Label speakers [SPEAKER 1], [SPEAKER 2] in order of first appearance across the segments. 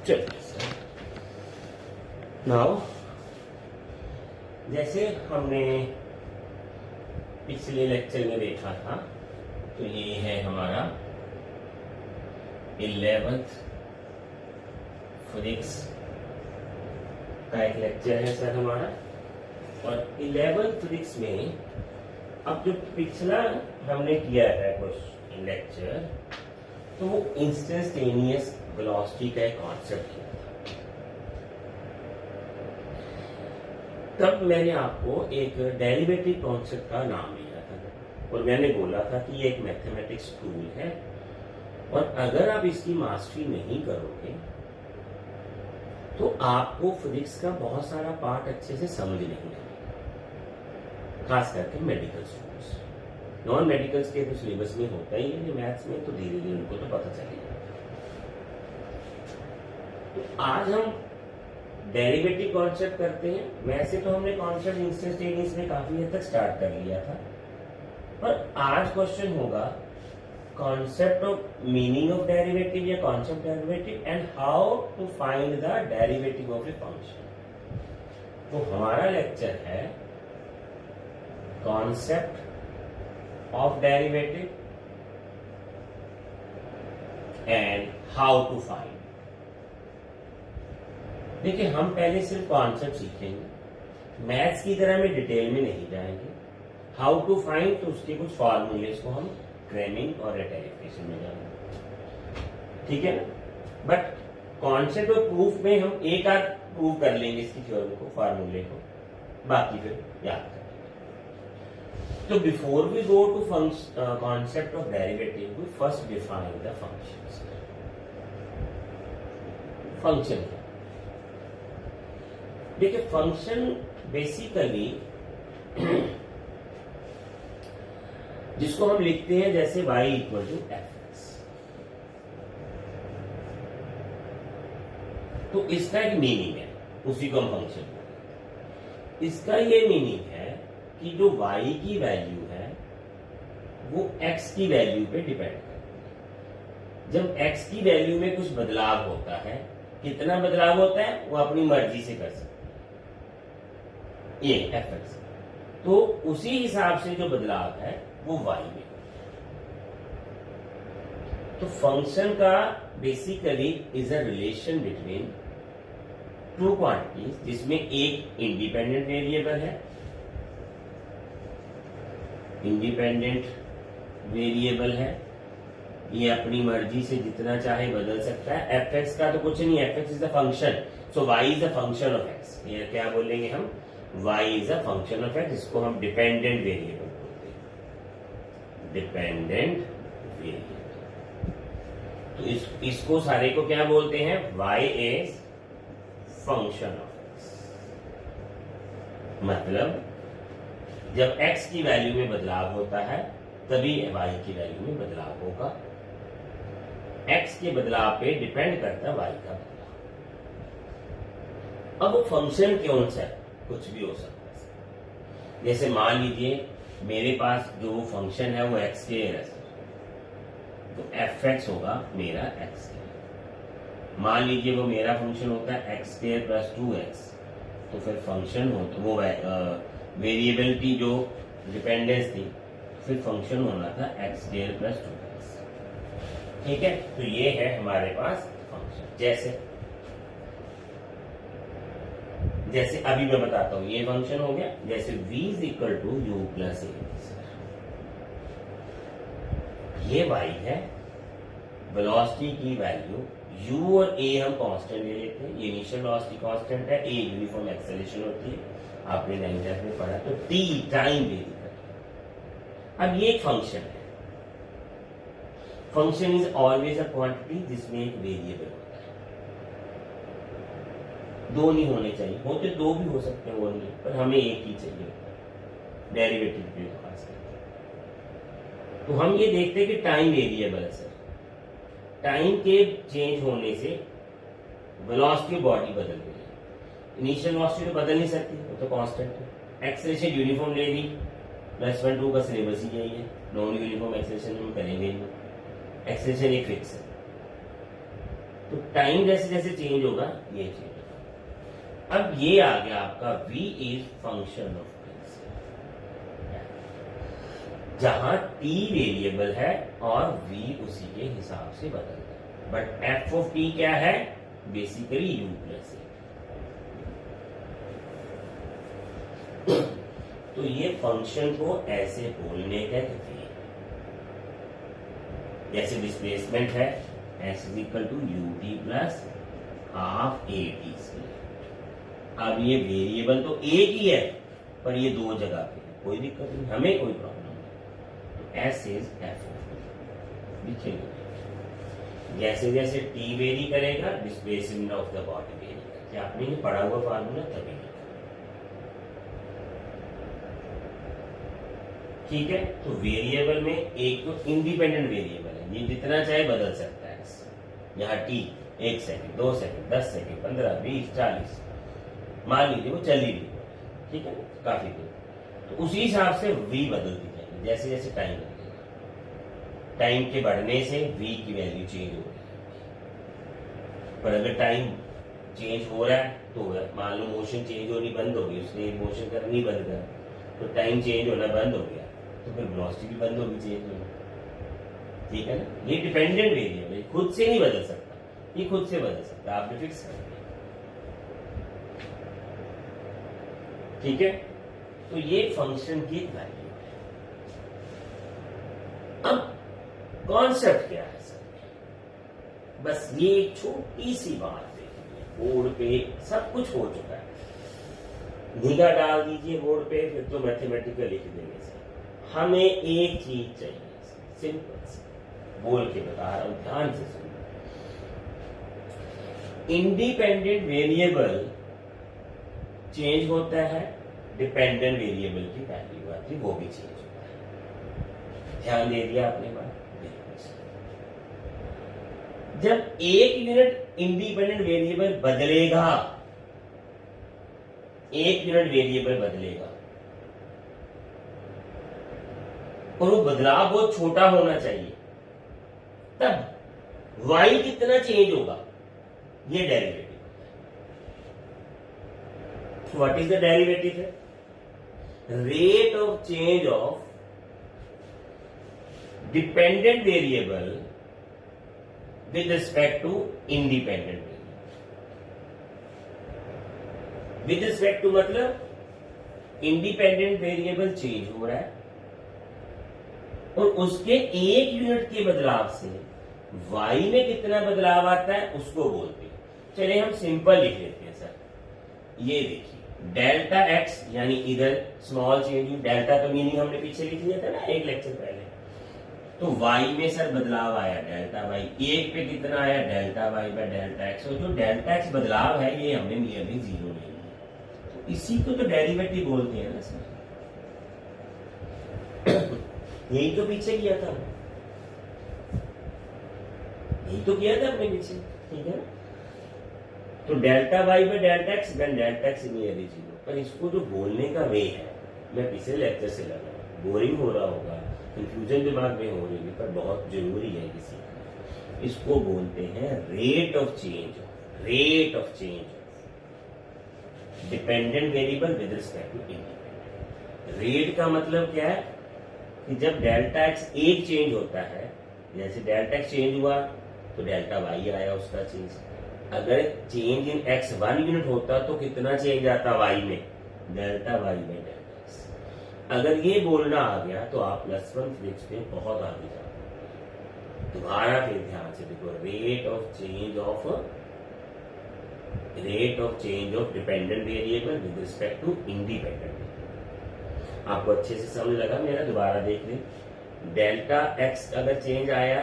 [SPEAKER 1] चलिए sir, now जैसे हमने पिछले लेक्चर में देखा था, तो ये है हमारा 11th फिजिक्स का एक लेक्चर है सर हमारा। और 11th फिजिक्स में अब जो पिछला हमने किया है क्वेश्चन लेक्चर, तो वो इंस्टेंटेनियस वेलोसिटी का एक कॉन्सेप्ट किया था। तब मैंने आपको एक डेरिवेटिव कॉन्सेप्ट का नाम दिया था और मैंने बोला था कि ये एक मैथमेटिक्स टूल है और अगर आप इसकी मास्टरी नहीं करोगे तो आपको फिजिक्स का बहुत सारा पार्ट अच्छे से समझ नहीं आएगा, खास करके मेडिकल स्टूडेंट्स। नॉन मेडिकल्स के तो सिलेबस में होता ही है मैथ्स में, तो धीरे धीरे उनको तो पता चलेगा। तो आज हम डेरिवेटिव कॉन्सेप्ट करते हैं। वैसे तो हमने कॉन्सेप्ट इंस्टेंटेनियस में काफी हद तक स्टार्ट कर लिया था, पर आज क्वेश्चन होगा concept of meaning of derivative या concept derivative and how to find the derivative of a function. तो हमारा लेक्चर है concept of derivative and how to find। देखिए, हम पहले सिर्फ कॉन्सेप्ट सीखेंगे, मैथ्स की तरह में डिटेल में नहीं जाएंगे। हाउ टू फाइंड, तो उसके कुछ फॉर्मूलेस को हम क्रैमिंग और रेटेरिफिकेशन में जाएंगे, ठीक है ना। बट कॉन्सेप्ट और प्रूफ में हम एक आध प्रूव कर लेंगे इसकी थ्योरी को, फॉर्मूले को, बाकी फिर याद करेंगे। So before we go to concept of derivative, we first define the functions. Function क्या? देखिए, फंक्शन बेसिकली जिसको हम लिखते हैं जैसे y इक्वल टू fx, तो इसका एक मीनिंग है, उसी को हम फंक्शन बोलते हैं। इसका ये मीनिंग है कि जो y की वैल्यू है वो x की वैल्यू पे डिपेंड करती है। जब x की वैल्यू में कुछ बदलाव होता है, कितना बदलाव होता है वो अपनी मर्जी से कर सकते हैं, ये fx। तो उसी हिसाब से जो बदलाव है वो y में। तो फंक्शन का basically is a relation between two quantities, जिसमें एक इंडिपेंडेंट वेरिएबल है, इंडिपेंडेंट वेरिएबल है, ये अपनी मर्जी से जितना चाहे बदल सकता है। fx का तो कुछ नहीं, fx is the function, so y is the function of x। ये क्या बोलेंगे हम, y is the function of x, इसको हम डिपेंडेंट वेरिएबल बोलते हैं, डिपेंडेंट वेरिएबल। तो इसको सारे को क्या बोलते हैं, y is function of x। मतलब जब x की वैल्यू में बदलाव होता है तभी y की वैल्यू में बदलाव होगा। x के बदलाव पे डिपेंड करता है y का बदलाव। अब वो फंक्शन कौन सा है, कुछ भी हो सकता है। जैसे मान लीजिए मेरे पास जो फंक्शन है वो x के है, तो fx होगा मेरा x के। मान लीजिए वो मेरा फंक्शन होता है x स्क्वायर प्लस 2x, तो फिर फंक्शन हो तो वो वेरिएबल की जो डिपेंडेंस थी, फिर फंक्शन होना था x स्क्वायर प्लस 2x, ठीक है। तो ये है हमारे पास फंक्शन। जैसे अभी मैं बताता हूं, ये फंक्शन हो गया। जैसे v is equal to u plus a, ये y है, वेलोसिटी की वैल्यू u और a हम कांस्टेंट ले लेते हैं। ये इनिशियल वेलोसिटी कांस्टेंट है, a यूनिफॉर्म एक्सेलरेशन होती है, आपने 9th क्लास में पढ़ा। तो t टाइम वेरी करता है। अब ये एक फंक्शन है। Function is always a quantity जिसमें एक वेरिएबल होता है। दो नहीं होने चाहिए, होते दो भी हो सकते हैं, वो नहीं, पर हमें एक ही चाहिए होता है डेरिवेटिव के खास करके। तो हम ये देखते हैं कि टाइम वेरिएबल है सर। टाइम के चेंज होने से वेलोसिटी बॉडी बदल गई। इनिशियल वेलोसिटी तो बदल नहीं सकती, वो तो कांस्टेंट है। एक्सेलरेशन यूनिफॉर्म ले ली, +1 2 का सिलेबस ही यही है। नॉन यूनिफॉर्म एक्सेलरेशन हम करेंगे ही। एक्सेलरेशन एक फिक्स है, तो टाइम जैसे जैसे चेंज होगा ये चेंज होगा। अब ये आ गया आपका v is function of t, जहां t वेरिएबल है और v उसी के हिसाब से बदलता है। बट f ऑफ t क्या है? Basically u plus a। तो ये फंक्शन को ऐसे बोलने का v, जैसे डिस्प्लेसमेंट है s is equal to ut plus half at। अब ये वेरिएबल तो एक ही है पर ये दो जगह पे है, कोई दिक्कत नहीं, हमें कोई प्रॉब्लम नहीं। तो s is f of t लिखेंगे। जैसे जैसे t वेरी करेगा displacement of the body very करेगा। आपने ये पढ़ा हुआ फार्मूला तभी लिखा, ठीक है। तो वेरिएबल में एक तो इंडिपेंडेंट वेरिएबल है, ये जितना चाहे बदल सकता है। यहाँ t 1 सेकंड 2 सेकंड 10 सेकंड 15 20 40 मान लीजिए वो चल ही रही, ठीक है, काफी देर, तो उसी हिसाब से v बदलती जाएगी जैसे जैसे टाइम लगेगा। टाइम के बढ़ने से v की वैल्यू चेंज हो रही है। पर अगर टाइम चेंज हो रहा है तो मान लो मोशन चेंज होनी बंद हो गई, उसने मोशन करनी बंद कर, तो टाइम चेंज होना बंद हो गया, तो फिर वेलोसिटी भी बंद होगी चेंज होना, ठीक है ना। ये डिपेंडेंट वेरिएबल है, खुद से नहीं बदल सकता, ये खुद से बदल सकता, आपने फिक्स कर दिया, ठीक है। तो ये फंक्शन की वैल्यू है। अब कॉन्सेप्ट क्या है सर? बस ये एक छोटी सी बात देखिए, बोर्ड पे सब कुछ हो चुका है, निगाह डाल दीजिए बोर्ड पे, फिर तो मैथमेटिकल लिख देंगे सर। हमें एक चीज चाहिए, सिंपल सी बोल के बता रहा हूं, ध्यान से सुनिए। इंडिपेंडेंट वेरिएबल चेंज होता है, डिपेंडेंट वेरिएबल की वैल्यू आती है वो भी चेंज होता है। ध्यान दे दिया आपने बात? जब एक यूनिट इंडिपेंडेंट वेरिएबल बदलेगा, एक यूनिट वेरिएबल बदलेगा और वो बदलाव बहुत छोटा होना चाहिए, तब y कितना चेंज होगा, ये derivative. What is the derivative है? Rate of change of dependent variable with respect to independent variable. With respect to मतलब इंडिपेंडेंट वेरिएबल चेंज हो रहा है और उसके एक यूनिट के बदलाव से y में कितना बदलाव आता है उसको बोलते हैं। चलिए हम सिंपल लिख लेते हैं सर। ये देखिए डेल्टा एक्स, यानी इधर स्मॉल चेंज, डेल्टा तो मीनिंग हमने पीछे लिख लिया था ना एक लेक्चर पहले। तो y में सर बदलाव आया डेल्टा y, एक पे कितना आया delta y bye delta x, और जो डेल्टा एक्स बदलाव है ये हमने नियरली जीरो ले लिया, तो इसी को तो डेरिवेटिव बोलते हैं ना सर। यही तो पीछे किया था, यही तो किया था अपने पीछे, ठीक है ना। तो delta Y by delta X then delta X nearly zero. पर इसको जो बोलने का वे है, मैं पिछले लेक्चर से लगा, बोरिंग हो रहा होगा, कंफ्यूजन दिमाग में हो रही है, पर बहुत जरूरी है किसी का। इसको बोलते हैं rate of change, rate of change dependent variable with respect to independent. Rate का मतलब क्या है कि जब डेल्टा एक्स एक चेंज होता है, जैसे डेल्टा एक्स चेंज हुआ तो डेल्टा वाई आया उसका चेंज। अगर चेंज इन एक्स 1 यूनिट होता तो कितना चेंज आता वाई में, डेल्टा वाई में डेल्टा एक्स। अगर ये बोलना आ गया तो आप +1 फिजिक्स में बहुत आगे जाओ। दोबारा फिर ध्यान से देखो, rate of change of dependent variable with respect to independent variable. आपको अच्छे से समझ लगा मेरा? दोबारा देख लें। डेल्टा एक्स अगर चेंज आया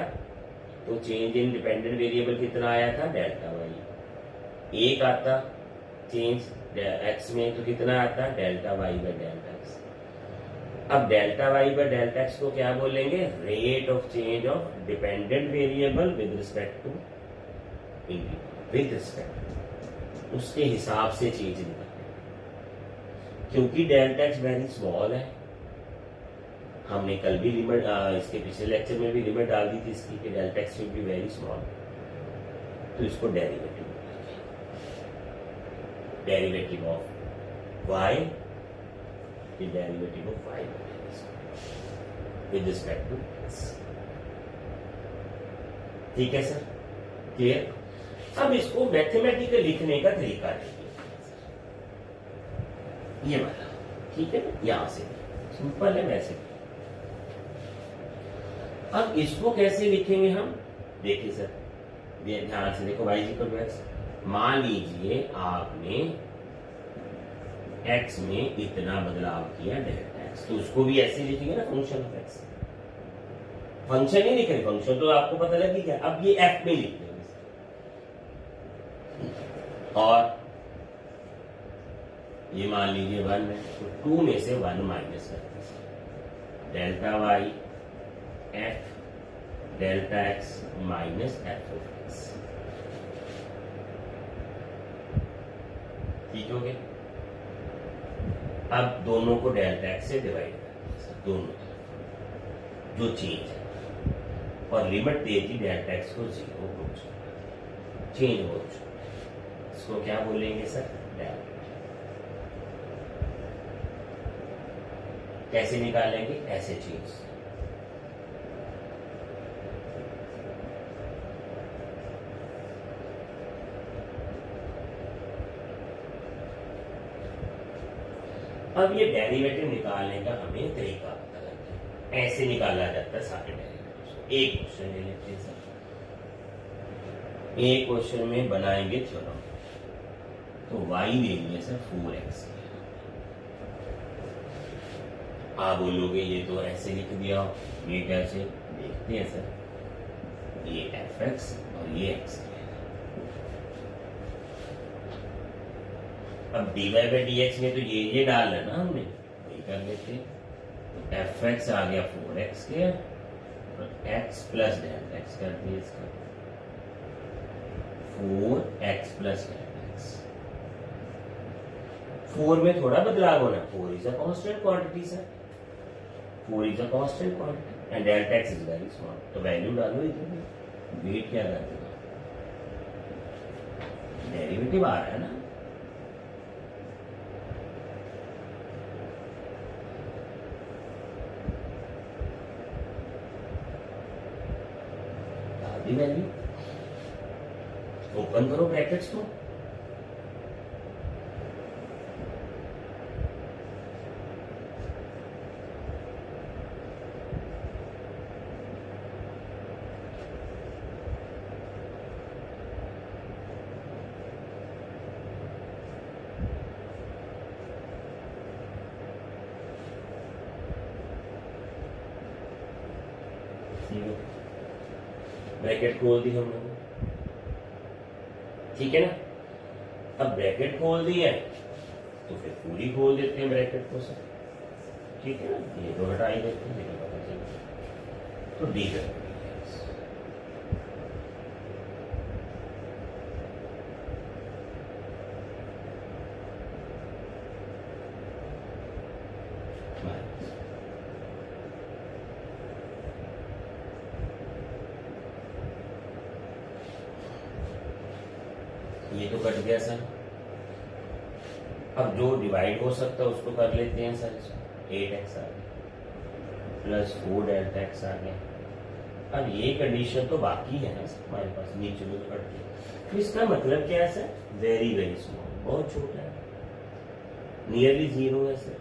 [SPEAKER 1] तो चेंज इन डिपेंडेंट वेरिएबल कितना आया था, डेल्टा वाई। एक आता चेंज एक्स में तो कितना आता, delta Y by delta x. अब delta Y by delta x को क्या बोलेंगे, rate of change of dependent variable with respect to independent, with respect, उसके हिसाब से चेंज निकलता है। क्योंकि डेल्टा एक्स वेरी स्मॉल है, हमने कल भी लिमिट, इसके पिछले लेक्चर में भी लिमिट डाल दी थी इसकी कि delta X will be very small. तो इसको derivative, derivative of y, derivative of y with respect to x। ठीक है सर, क्लियर। अब इसको मैथमेटिकल लिखने का तरीका देखिए, ये वाला, ठीक है ना, यहां से सिंपल है वैसे। अब इसको कैसे लिखेंगे हम, देखिए सर, ध्यान से देखो, y इक्वल टू एक्स, मान लीजिए आपने x में इतना बदलाव किया डेल्टा x, तो उसको भी ऐसे लिखेंगे ना, फंक्शन ऑफ x। फंक्शन ही लिखेंगे, फंक्शन तो आपको पता लग ही गया। अब ये f में लिख देंगे, और ये मान लीजिए 1 है, तो 2 में से 1 माइनस करते, delta Y F delta X minus F of X. ठीक हो गया। अब दोनों को डेल्टा एक्स से डिवाइड कर दोनों तरफ जो चेंज है, और लिमिट दे दी डेल्टा एक्स को 0 हो चुका, चेंज हो चुका। इसको क्या बोलेंगे सर, डेल्टा। कैसे निकालेंगे, ऐसे चीज, अब ये डेरिवेटिव निकालने का हमें तरीका पता लग गया, ऐसे निकाला जाता है सारे डेरिवेटिव। एक क्वेश्चन ले लेते हैं सर, एक क्वेश्चन में बनाएंगे थ्योरम, तो y ले लिया सर 4x, आप बोलोगे ये तो ऐसे लिख दिया, ये कैसे, देखते हैं सर, ये fx और ये x। अब dy by dx में तो ये डालना ना हमने, वही कर लेते हैं। तो fx आ गया 4x के, और x प्लस डेल्टा x कर दिया इसका, 4x प्लस डेल्टा x। 4 में थोड़ा बदलाव होना, 4 is a constant quantity sir, 4 is a constant quantity and delta x is very small, तो वैल्यू डालो इधर, वेट क्या कर देगा, डेरिवेटिव आ रहा है ना। डाल दी वैल्यू, ओपन करो ब्रैकेट्स को, ब्रैकेट खोल दी हम लोगों, ठीक है ना। अब ब्रैकेट खोल दी है तो फिर पूरी खोल देते हैं ब्रैकेट को सर, ठीक है ना, ये तो हटा ही देते हैं, लेकिन पता चले तो डी कर ये तो कट गया सर। अब जो डिवाइड हो सकता है उसको कर लेते हैं सर, 8x आ गया प्लस 4 डेल्टा x आ गया। अब ये कंडीशन तो बाकी है ना सर हमारे पास, नीचे में कट गया, तो इसका मतलब क्या है सर, वेरी वेरी स्मॉल, बहुत छोटा है, नियरली 0 है सर,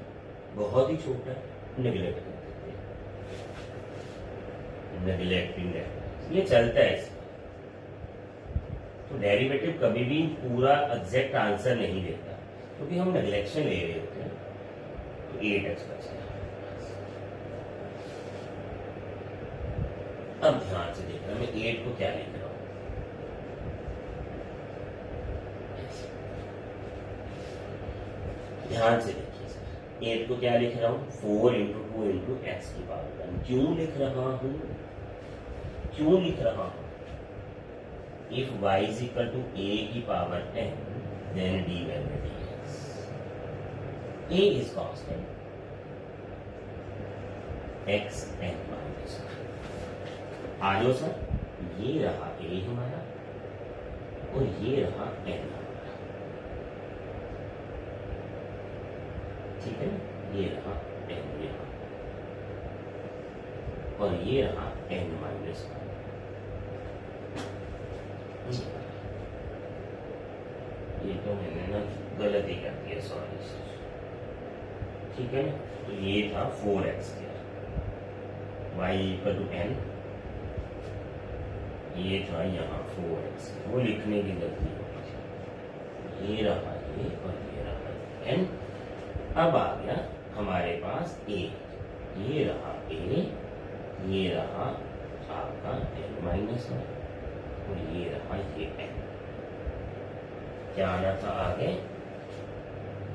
[SPEAKER 1] बहुत ही छोटा है, नेग्लेक्ट कर देते हैं, नेग्लेक्टिंग ये चलता है इसका। तो डेरिवेटिव कभी भी पूरा एग्जैक्ट आंसर नहीं देता, क्योंकि हम नेग्लेक्शन ले रहे होते हैं। तो 8x बचा। अब ध्यान से देखना, मैं 8 को क्या लिख रहा हूं, ध्यान से देखिए सर, 8 को क्या लिख रहा हूं, 4 इंटू 2 इंटू एक्स की पावर 1। क्यों लिख रहा हूं, क्यों लिख रहा हूं, if y is equal to a की power n, then dy by dx, a is constant, x n minus 1। आ जाओ सर, ये रहा a हमारा, और ये रहा n, ठीक है ना, ये रहा n यहाँ, और ये रहा n माइनस 1। ये तो मैंने ना गलती कर दिया, सॉरी सर, ठीक है ना। तो ये था 4x y equal to n, ये था यहाँ 4x, वो लिखने की गलती हो गई थी। ये रहा ये और ये रहा n। अब आ गया हमारे पास a, ये रहा a, ये रहा आपका n माइनस 1, और ये रहा ये n। क्या आना था आगे,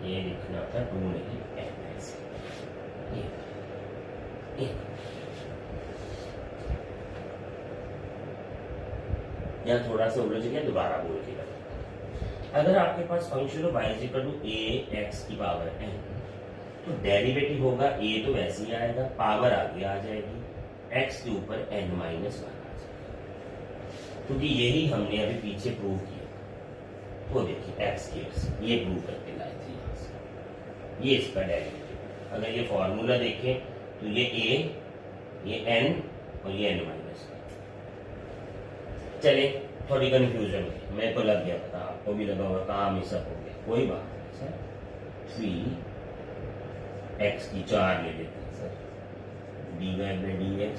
[SPEAKER 1] ये लिखना था 2 नहीं n ऐसे, ये यहाँ थोड़ा सा उलझ गया, दोबारा बोल के करना। अगर आपके पास function of y is equal to a x की पावर n, तो डेरिवेटिव होगा a तो वैसे ही आएगा, पावर आगे आ जाएगी, x के ऊपर n माइनस 1 आ जाएगा, क्योंकि यही हमने अभी पीछे प्रूव किया। तो देखिए x के ये प्रूव करके लाए थे यहाँ से, ये इसका डेरिवेटिव। अगर ये फॉर्मूला देखें तो ये a, ये n और ये n माइनस 1। चले, थोड़ी कंफ्यूजन है, मेरे को लग गया था, आपको भी लगा होगा कहाँ मिसअप हो गया, कोई बात नहीं सर। 3x की 4 ले लेते हैं सर, dy बाई dx,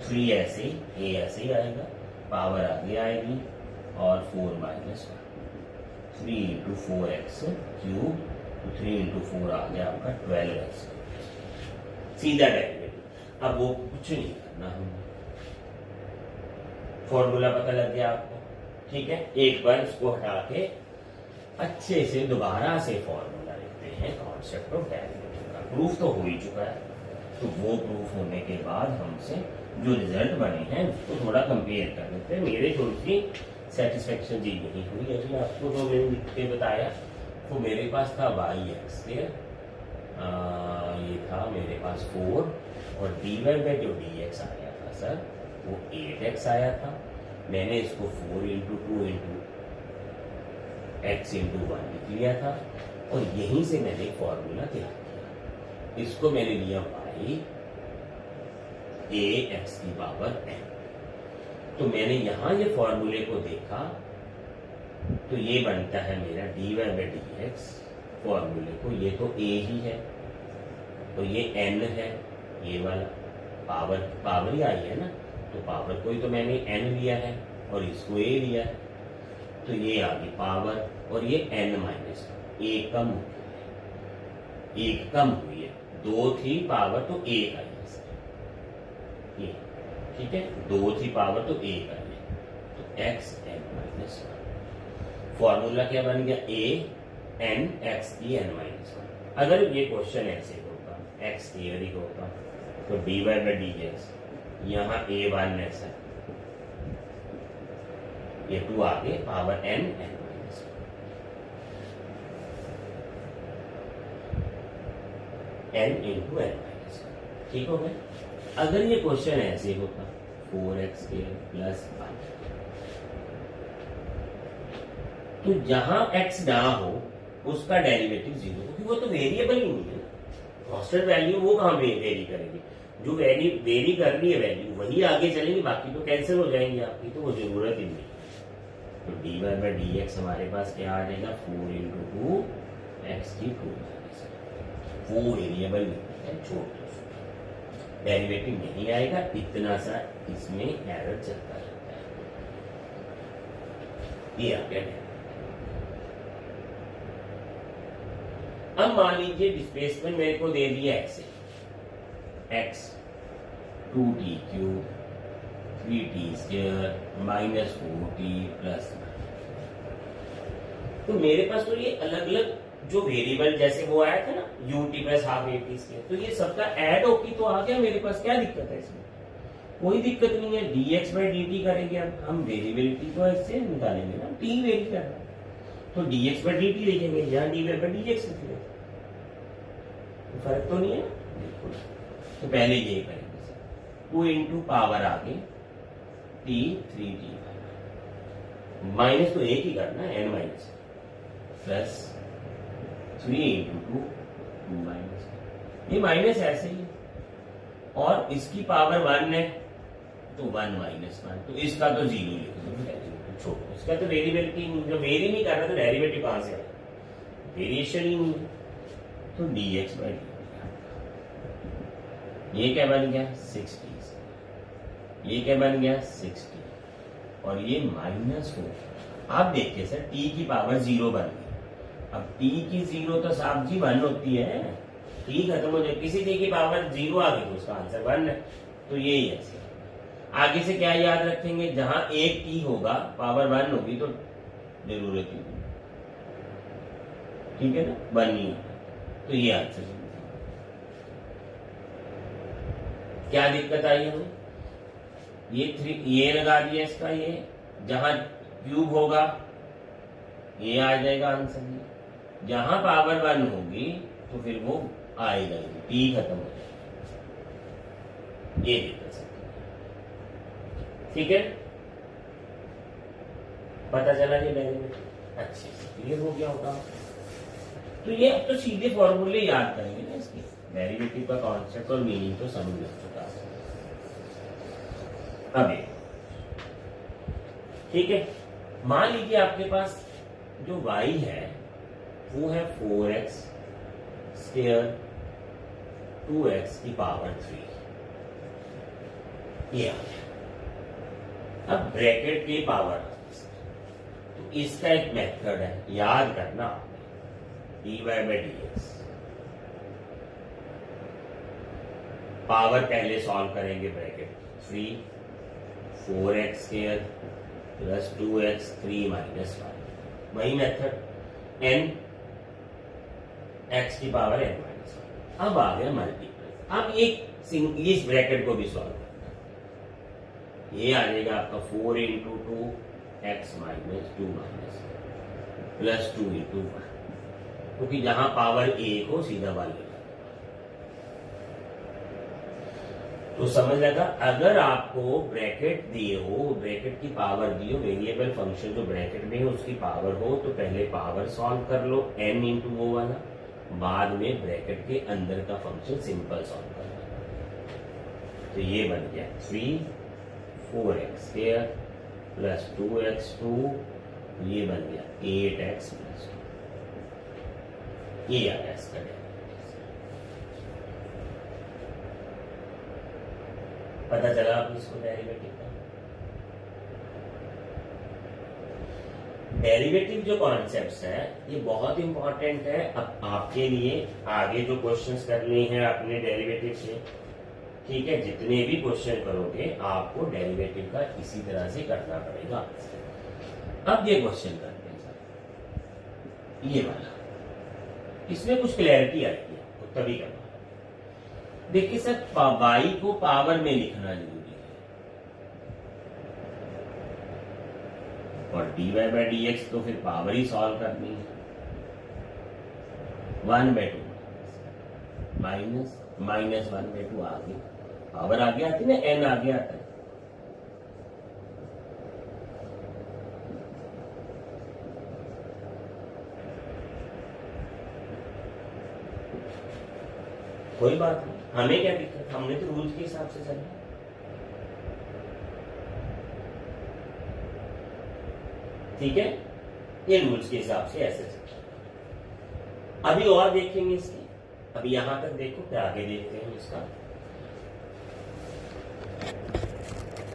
[SPEAKER 1] 3 ऐसे ही, a ऐसे ही आएगा, पावर आगे आएगी, और 4 minus 1, 3 into 4x cube, 3 into 4 आ गया आपका 12x, सीधा डेरिवेटिव। अब वो कुछ नहीं करना हमने, फॉर्मूला पता लग गया आपको, ठीक है। एक बार इसको हटा के अच्छे से दोबारा से फॉर्मूला लिखते हैं कॉन्सेप्ट ऑफ डेरिवेटिव का। प्रूफ तो हो ही चुका है, तो वो प्रूफ होने के बाद हमसे जो रिजल्ट बने हैं उसको थोड़ा कंपेयर कर लेते हैं। मेरे थोड़ी सी सेटिस्फेक्शन जी नहीं हुई अभी आपको जो मैंने लिख के बताया। तो मेरे पास था y(x), ये था मेरे पास 4, और dy बाई जो dx आया था सर वो 8x आया था। मैंने इसको 4 इंटू 2 इंटू x इंटू 1 लिख लिया था, और यहीं से मैंने फॉर्मूला तैयार किया। इसको मैंने लिया y ax की पावर n। तो मैंने यहां ये फॉर्मूले को देखा तो ये बनता है मेरा dy बाई dx फॉर्मूले को, ये तो a ही है, तो ये n है, ये वाला पावर ही आई है ना, तो पावर को ही तो मैंने n लिया है और इसको a लिया है, तो ये आ गई पावर, और ये n माइनस 1 कम हो गया है, 1 कम हुई है, 2 थी पावर तो 1 आई है सर, ये ठीक है, 2 थी पावर तो 1 आई है, तो x n माइनस 1। फॉर्मूला क्या बन गया, a n x की n माइनस 1। अगर ये क्वेश्चन ऐसे होता, x थियरी होता, तो dy बाई dx यहाँ a1 ऐसा, ये 2 आगे power n minus 1, n into n minus 1, ठीक हो गया। अगर ये क्वेश्चन ऐसे होता 4x प्लस 1, तो जहां x ना हो उसका डेरिवेटिव 0, क्योंकि वो तो वेरिएबल ही नहीं है, कांस्टेंट वैल्यू वो कहां वेरी करेगी, जो वेरी कर रही है वैल्यू वही आगे चलेगी, बाकी तो कैंसिल हो जाएंगे आपकी, तो वो जरूरत ही नहीं। तो dy बाई dx हमारे पास क्या आ जाएगा, 4 इंटू 2 x की 2 माइनस, वो वेरिएबल नहीं है, छोड़ दो, डेरिवेटिव नहीं आएगा, इतना सा इसमें एरर चलता रहता है। ये आ गया। अब मान लीजिए डिस्प्लेसमेंट मेरे को दे दिया ऐसे, x 2t cube 3t square minus 4t plus, तो मेरे पास तो ये अलग अलग जो वेरिएबल जैसे वो आया था ना ut plus half at square, तो ये सबका ऐड होके तो आ गया मेरे पास, क्या दिक्कत है इसमें, कोई दिक्कत नहीं है। dx बाई dt करेंगे, अब हम वेरिएबिलिटी को ऐसे निकालेंगे ना, t वेरी कर रहा है, तो dx बाई dt लिखेंगे, यहाँ dy बाई dx लिख लेते, फर्क तो नहीं है बिल्कुल। तो पहले ये करेंगे 2 इंटू पावर आगे t 3t, माइनस तो एक ही करना है, n minus plus 3 into 2 minus, ये माइनस ऐसे ही, और इसकी पावर 1 है तो 1 माइनस 1, तो इसका तो 0 लिख दो, छोड़ो इसका तो डेरिवेटिव जो वेरी नहीं कर रहा तो डेरिवेटिव कहां से आएगा, वेरिएशन ही नहीं है, तो dx बाई dt। ये क्या बन गया 60, ये क्या बन गया 60, और ये माइनस 4। आप देखिए सर t की पावर 0 बन गई, अब t की 0 तो साहब जी 1 होती है, t खत्म हो जाए, किसी t की पावर 0 आ गई तो उसका आंसर 1 है, तो यही ऐसे। आगे से क्या याद रखेंगे, जहां एक t होगा पावर 1 होगी तो जरूरत ही नहीं, ठीक है ना, 1 नहीं होगा, तो ये आंसर। क्या दिक्कत आई हमें, ये 3 ये लगा दिया इसका, ये जहां क्यूब होगा ये आ जाएगा आंसर, जहां पावर 1 होगी तो फिर वो आएगा, टी खत्म हो जाएगा, ये दिक्कत सकती है, ठीक है, पता चला ये डेरिवेटिव अच्छे से क्लियर हो गया होगा। तो ये अब तो सीधे फॉर्मूले याद करेंगे ना इसके, डेरिवेटिव का कॉन्सेप्ट और मीनिंग तो समझ चुका है। अब ये ठीक है, मान लीजिए आपके पास जो y है वो है 4x स्क्वायर 2x की पावर 3, ये आ गया। अब ब्रैकेट की पावर, तो इसका एक मेथड है याद करना, dy बाई dx, पावर पहले सॉल्व करेंगे, bracket 3 4x square plus 2x 3 minus 5, वही मेथड, n x की पावर n माइनस 1। अब आ गया मल्टीप्लाई, अब इस ब्रैकेट को भी सॉल्व करना है, ये आ जाएगा आपका 4 into 2 x minus 2 minus plus 2 into 1, क्योंकि जहां पावर 1 हो सीधा 1 लगा, तो समझ लगा। अगर आपको ब्रैकेट दिए हो, ब्रैकेट की पावर दी हो, वेरिएबल फंक्शन जो ब्रैकेट में है उसकी पावर हो, तो पहले पावर सॉल्व कर लो n इंटू वो वाला, बाद में ब्रैकेट के अंदर का फंक्शन सिंपल सॉल्व कर लो, तो ये बन गया 3 4x स्क्वायर प्लस 2x2, ये बन गया 8x प्लस 2, ये आ गया इसका डेरिवेटिव। पता चला आप इसको डेरिवेटिव का, डेरिवेटिव जो कॉन्सेप्ट्स है ये बहुत इंपॉर्टेंट है अब आपके लिए, आगे जो क्वेश्चंस करने हैं अपने डेरिवेटिव से, ठीक है, जितने भी क्वेश्चन करोगे आपको डेरिवेटिव का इसी तरह से करना पड़ेगा। अब ये क्वेश्चन करते हैं सर, ये वाला, इसमें कुछ क्लैरिटी आएगी आपको तभी करना। देखिए सर, y को पावर में लिखना जरूरी है, और dy बाई dx तो फिर पावर ही सॉल्व करनी है, 1 बाई 2 माइनस माइनस 1 बाई 2 आगे पावर आगे आती है ना, n आगे आता है, कोई बात नहीं, हमें क्या दिक्कत, हमने तो रूल्स के हिसाब से चलना, ठीक है, ये रूल्स के हिसाब से ऐसे चलना। अभी और देखेंगे इसकी, अभी यहां तक देखो, फिर आगे देखते हैं इसका।